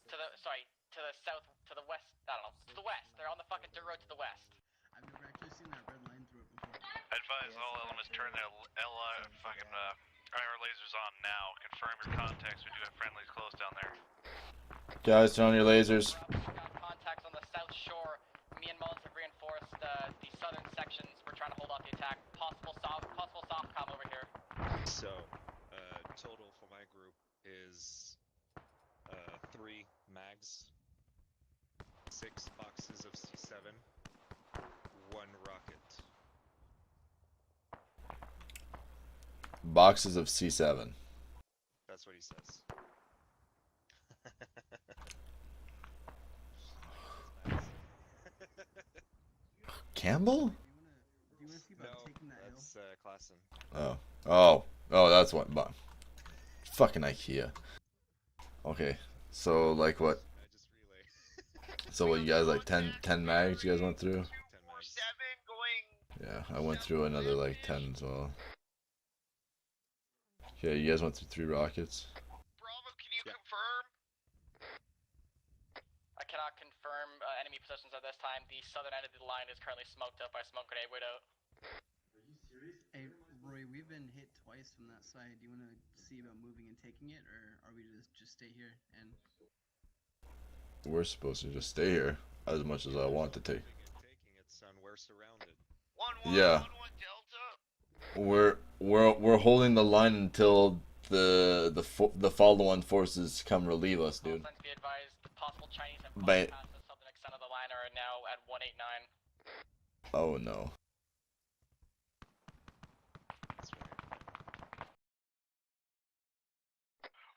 To the, sorry, to the south, to the west, I don't know, to the west. They're on the fucking dirt road to the west. I've never actually seen that red line through it before. Advise all elements turn their IR lasers on now. Confirm your contacts. We do have friendlies close down there. Guys, turn on your lasers. Bravo, we've got contacts on the south shore. Me and Mullins have reinforced the southern sections. We're trying to hold off the attack. Possible softcom over here. So, total for my group is 3 mags, 6 boxes of C7, 1 rocket. Boxes of C7. That's what he says. Campbell? Do you want to see about taking that That's Klassen. Oh, that's what. Fucking IKEA. Okay, so like what? So what? You guys like 10 mags? You guys went through? 7 going. Yeah, I went through another like 10 as well. Okay, you guys went through 3 rockets. Bravo, can you confirm? I cannot confirm enemy positions at this time. The southern end of the line is currently smoked up by smoke grenade widow. Are you serious? Hey, Roy, we've been hit twice from that side. Do you want to see about moving and taking it, or are we just stay here and... We're supposed to just stay here as much as I want to take. Taking it, son. We're surrounded. 1-1, Yeah. 1-1 Delta. We're holding the line until the follow-on forces come relieve us, dude. Be advised, the possible Chinese and But past the southern extent of the line are now at 189. oh no.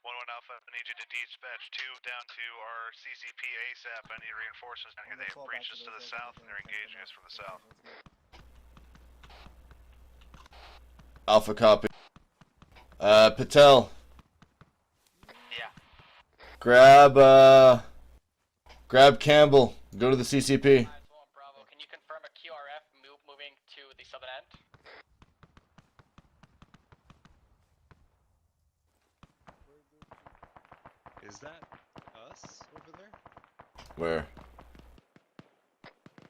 1-1 Alpha, I need you to dispatch 2 down to our CCP ASAP. I need reinforcements down here. They have breaches to the south and they're engaging us from the south. Alpha copy. Patel. Yeah. Grab Campbell. Go to the CCP. Bravo, can you confirm a QRF moving to the southern end? Is that us over there? Where?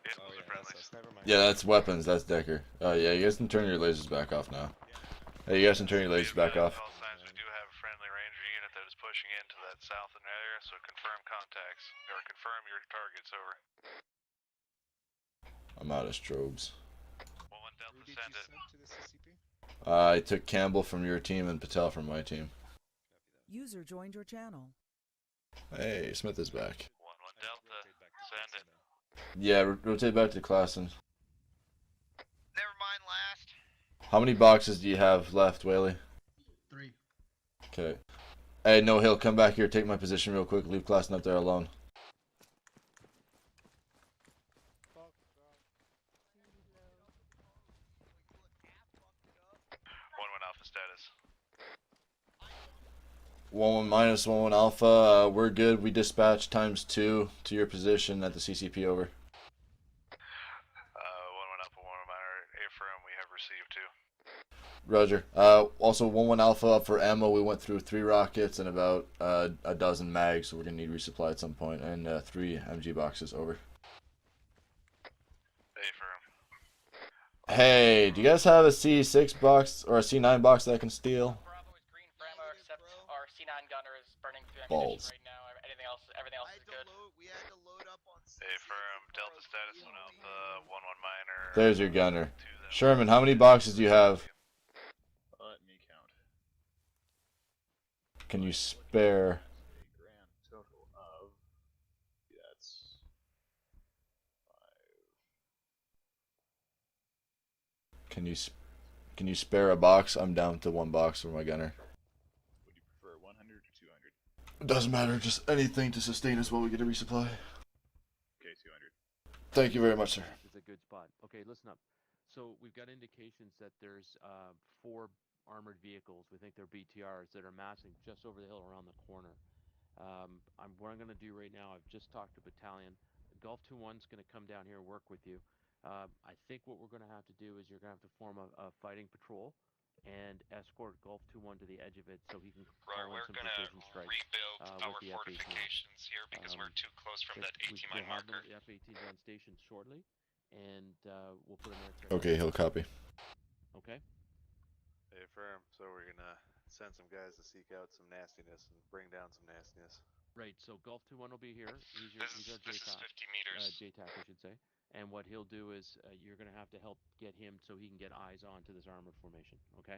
Yeah, those are friendlies. Never mind. Yeah, that's weapons. That's Decker. Yeah, you guys can turn your lasers back off now. Hey, you guys can turn your lasers back off. Call signs. We do have a friendly ranger unit that is pushing into that southern area, so confirm contacts. Or confirm your targets, over. I'm out of strobes. 1-1 Delta, Who did send you it. send to the CCP? I took Campbell from your team and Patel from my team. User joined your channel. Hey, Smith is back. 1-1 Delta, send it. Yeah, rotate back to Klassen. Never mind last. How many boxes do you have left, Whaley? 3. Okay. Hey, No Hill, come back here. Take my position real quick. Leave Klassen up there alone. 1-1 Alpha status. 1-1 minus 1-1 Alpha. We're good. We dispatched ×2 to your position at the CCP, over. 1-1 Alpha, 1-1 minor. Affirm, we have received 2. Roger. Also, 1-1 Alpha for ammo. We went through 3 rockets and about a dozen mags, so we're going to need resupply at some point. And 3 MG boxes, over. Affirm. Hey, do you guys have a C6 box or a C9 box that I can steal? Bravo is green for ammo, except our C9 gunner is burning through Balls. ammunition right now. Everything else is good. We had to load up on Affirm, Delta status 1 Alpha, 1-1 minor. There's your gunner. Sherman, how many boxes do you have? Let me count. Can you spare? A grand total of. That's 5. Can you spare a box? I'm down to 1 box for my gunner. Would you prefer 100 or 200? Doesn't matter, just anything to sustain us while we get a resupply. Thank you very much, sir. It's a good spot. Okay, listen up. So we've got indications that there's 4 armored vehicles. We think they're BTRs that are massing just over the hill around the corner. What I'm going to do right now, I've just talked to battalion. Golf 2-1's going to come down here and work with you. I think what we're going to have to do is you're going to have to form a fighting patrol and escort Golf 2-1 to the edge of it so he can call in some precision strikes rebuild our with the F-18. fortifications here because we're too close from that 18 mile we'll have marker. the F-18s on station shortly, and we'll put them there. Okay, he'll copy. Okay. Hey, firm. So we're gonna send some guys to seek out some nastiness and bring down some nastiness. Right. So Golf 2-1 will be here. He's our This is 50 meters. JTAC, I should say. And what he'll do is you're going to have to help get him so he can get eyes onto this armored formation. Okay.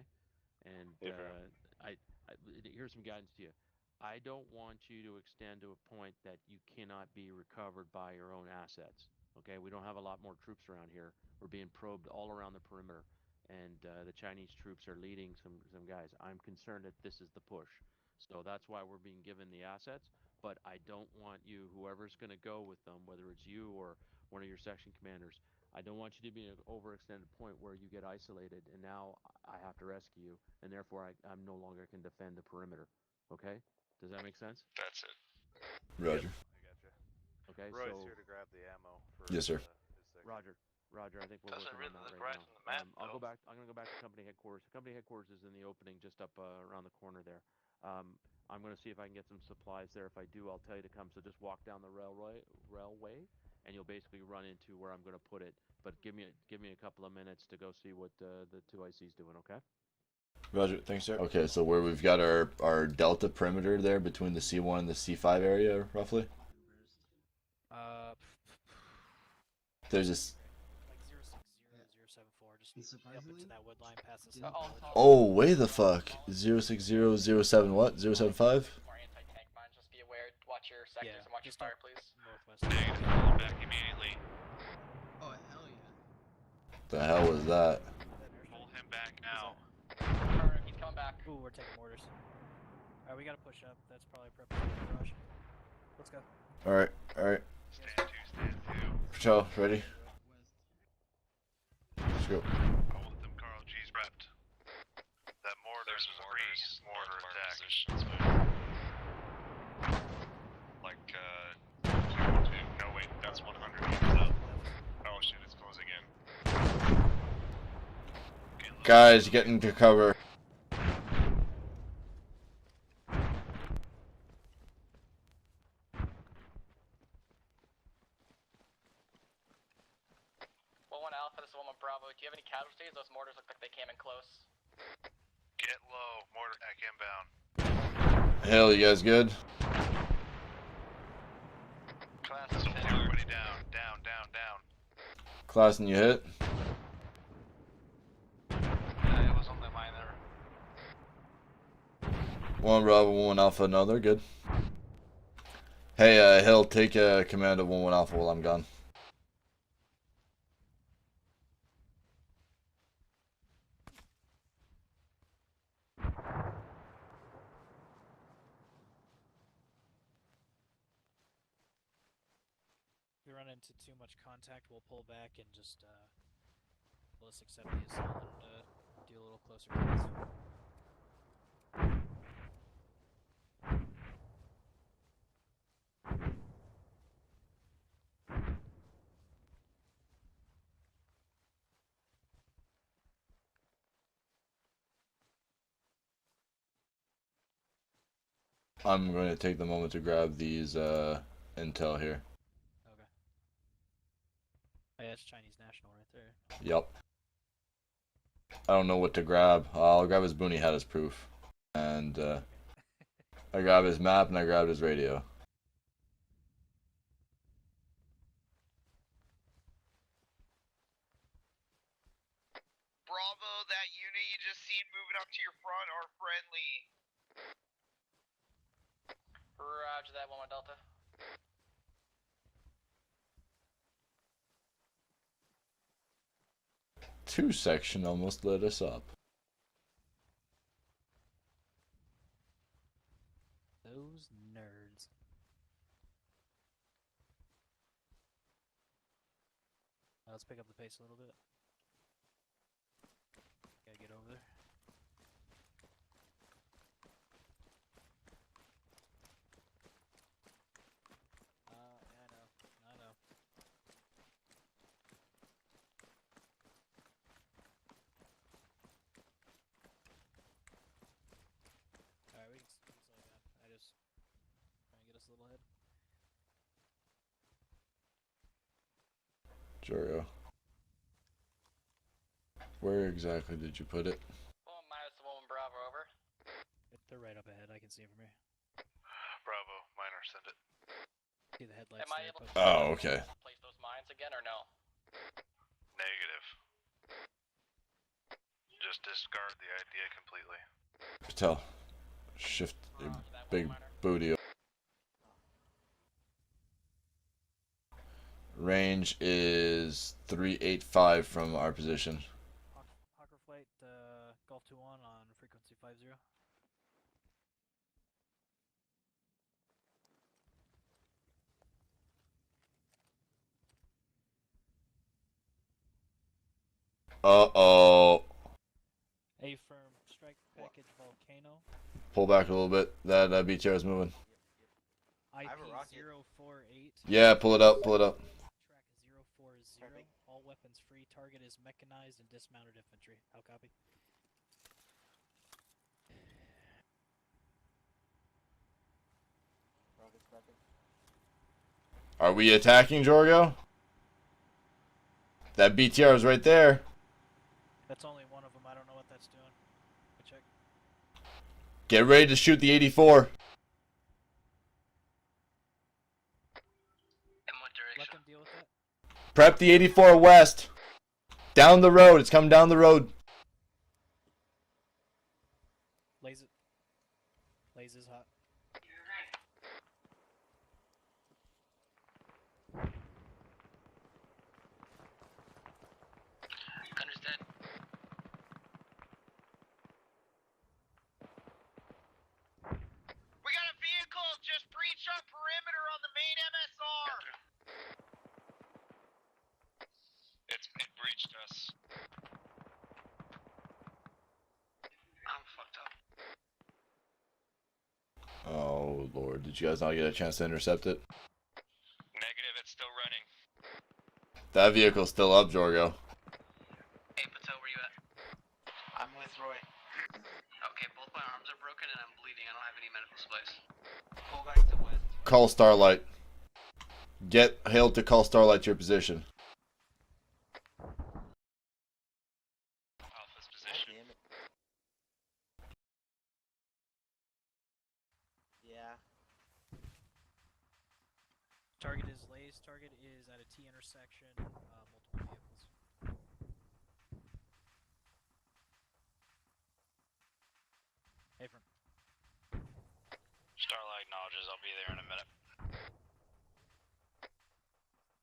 And here's some guidance to you. I don't want you to extend to a point that you cannot be recovered by your own assets. Okay, we don't have a lot more troops around here. We're being probed all around the perimeter, and the Chinese troops are leading some guys. I'm concerned that this is the push, so that's why we're being given the assets. But I don't want you, whoever's going to go with them, whether it's you or one of your section commanders, I don't want you to be at an overextended point where you get isolated and now I have to rescue you, and therefore I'm no longer can defend the perimeter. Okay? Does that make sense? That's it. Roger. I gotcha. Okay, Roy's so here to grab the ammo for yes, sir. Roger. I think we're working on that right now. I'm going to go back to company headquarters. Company headquarters is in the opening just up around the corner there. I'm going to see if I can get some supplies there. If I do, I'll tell you to come. So just walk down the railway, and you'll basically run into where I'm going to put it. But give me a couple of minutes to go see what the 2IC's doing. Okay. Roger, thanks, sir. Okay, so where we've got our delta perimeter there between the C1 and the C5 area, roughly. There's this. Like 060074, just up into that wood line past the Oh, way the fuck. 06007 what? 075? More anti-tank mines, just be aware. Watch your sectors and watch your fire, please. Northwest. Fall back immediately. Oh, hell yeah. The hell was that? Pull him back now. He's coming back. Ooh, we're taking orders. Alright, we gotta push up. That's probably appropriate for the rush. Let's go. Alright. Stand 2. Patrol, ready? Let's go. Hold them Carl G's prepped. That mortar's a pre-mortar attack. Like, 212. No, wait, that's 100 meters out. Oh shit, it's closing in. Guys, get into cover. Alpha, this is 1-1 Bravo. Do you have any casualties? Those mortars look like they came in close. Get low. Mortar attack inbound. Hell, you guys good? Class is everybody down. Class, and you hit? Yeah, it was only minor. 1 Bravo, 1 Alpha, no, they're good. Hey, Hill, take command of 1 Alpha while I'm gone. If we run into too much contact, we'll pull back and just accept the assault and do a little closer calls. I'm going to take the moment to grab these intel here. Okay. Oh, yeah, it's Chinese national right there. Yep. I don't know what to grab. I'll grab his boonie hat as proof. And I grab his map and I grabbed his radio. Bravo, that unit you just seen moving up to your front are friendly. Roger that, 1-1 Delta. Two section almost lit us up. Those nerds. let's pick up the pace a little bit. Gotta get over there. Yeah, I know. Alright, we can slow down. I just trying to get us a little ahead. Jorio. Where exactly did you put it? Well, -1 Bravo, over. They're right up ahead. I can see them from here. Bravo, minor, send it. See the headlights. Am I able to Oh, okay. place those mines again or no? Negative. Just discard the idea completely. Patel. Shift a big booty. Range is 385 from our position. Hawker Flight, Golf 2-1 on frequency 50. Uh-oh. A firm strike package Volcano. Pull back a little bit. That BTR is moving. IP-048. Yeah, pull it up, pull it up. Track 040. All weapons free. Target is mechanized and dismounted infantry. How copy? Are we attacking, Jorgo? That BTR is right there. That's only one of them. I don't know what that's doing. Check. Get ready to shoot the 84. Let them deal with that. Prep the 84 west. Down the road. It's coming down the road. Laze it. Laze is hot. Understood. We got a vehicle just breached our perimeter on the main MSR. It breached us. I'm fucked up. Oh, Lord. Did you guys not get a chance to intercept it? Negative, it's still running. That vehicle's still up, Jorgo. Hey, Patel, where you at? I'm with Roy. Okay, both my arms are broken and I'm bleeding. I don't have any medical supplies. Pull back to west. Call Starlight. Get Hale to call Starlight to your position. Alpha's position. Damn it. Yeah. Target is Laze. Target is at a T intersection. Multiple vehicles. Affirm. Starlight acknowledges, I'll be there in a minute.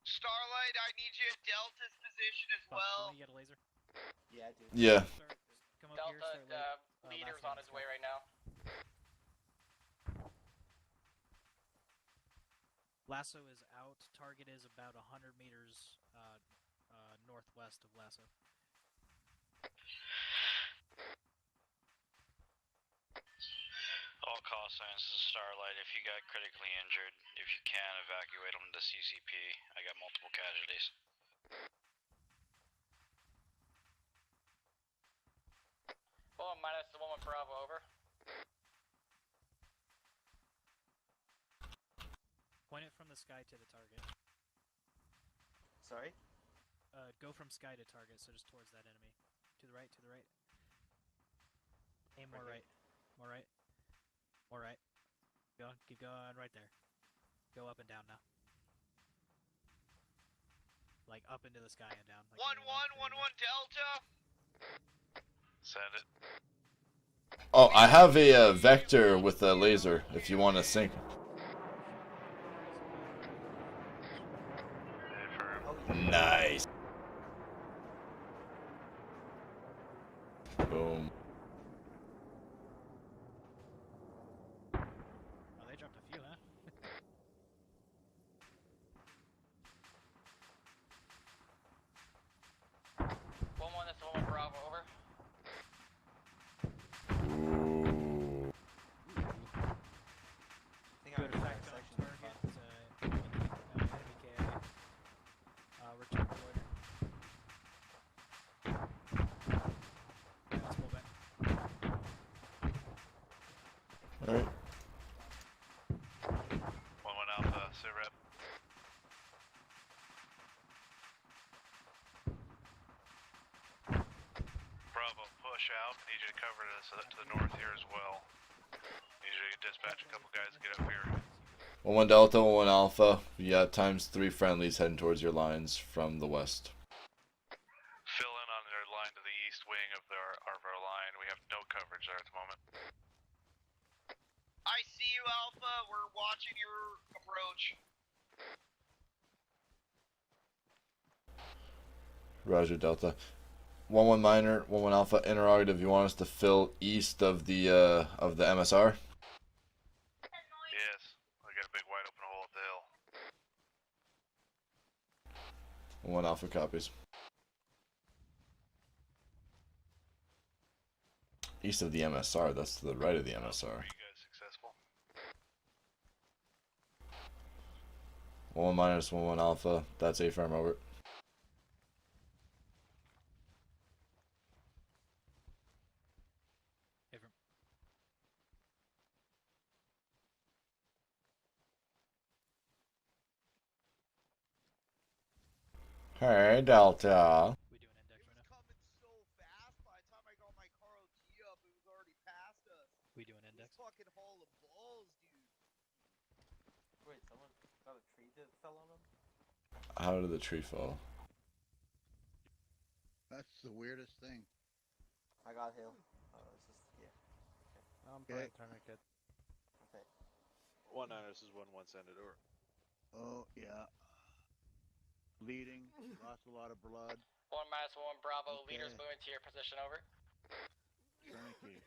Starlight, I need you at Delta's position as well. You got a laser? Yeah, I do. Yeah. Come up Delta, here, start leader's on his way right now. Lasso is out. Target is about 100 meters northwest of Lasso. All call signs to Starlight. If you got critically injured, if you can, evacuate them to CCP. I got multiple casualties. Oh, -1 Bravo, over. Point it from the sky to the target. Sorry? Go from sky to target, so just towards that enemy. To the right, to the right. Aim more right. More right. More right. Go, keep going right there. Go up and down now. Like up into the sky and down. Like 1-1-1-1 Delta. Send it. Oh, I have a vector with a laser if you want to sync. Nice. Boom. Oh, they dropped a few, huh? push out. Need you to cover this to the north here as well. Need you to dispatch a couple guys to get up here. 1-1 Delta, 1-1 Alpha. You got ×3 friendlies heading towards your lines from the west. Fill in on their line to the east wing of our line. We have no coverage there at the moment. I see you, Alpha. We're watching your approach. Roger, Delta. 1-1 Minor, 1-1 Alpha. Interrogative. You want us to fill east of the MSR? Yes. We got a big wide open hole at the hill. 1-1 Alpha copies. East of the MSR. That's to the right of the MSR. Are you guys successful? 1-1 minus 1-1 Alpha. That's A firm, over. Hey, Delta. We doing index right now? Coming so fast. By the time I got my car OT up, it was already past us. We doing index? Fucking haul of balls, dude. Wait, someone got a tree that fell on them? How did the tree fall? That's the weirdest thing. I got Hill. It's just, yeah. Okay. I'm Okay. fine, tourniquet. Okay. 1-9, this is 1-1, send it over. Oh, yeah. Bleeding, lost a lot of blood. 1-1 Bravo, Okay. leaders moving to your position, over. Tourniquet.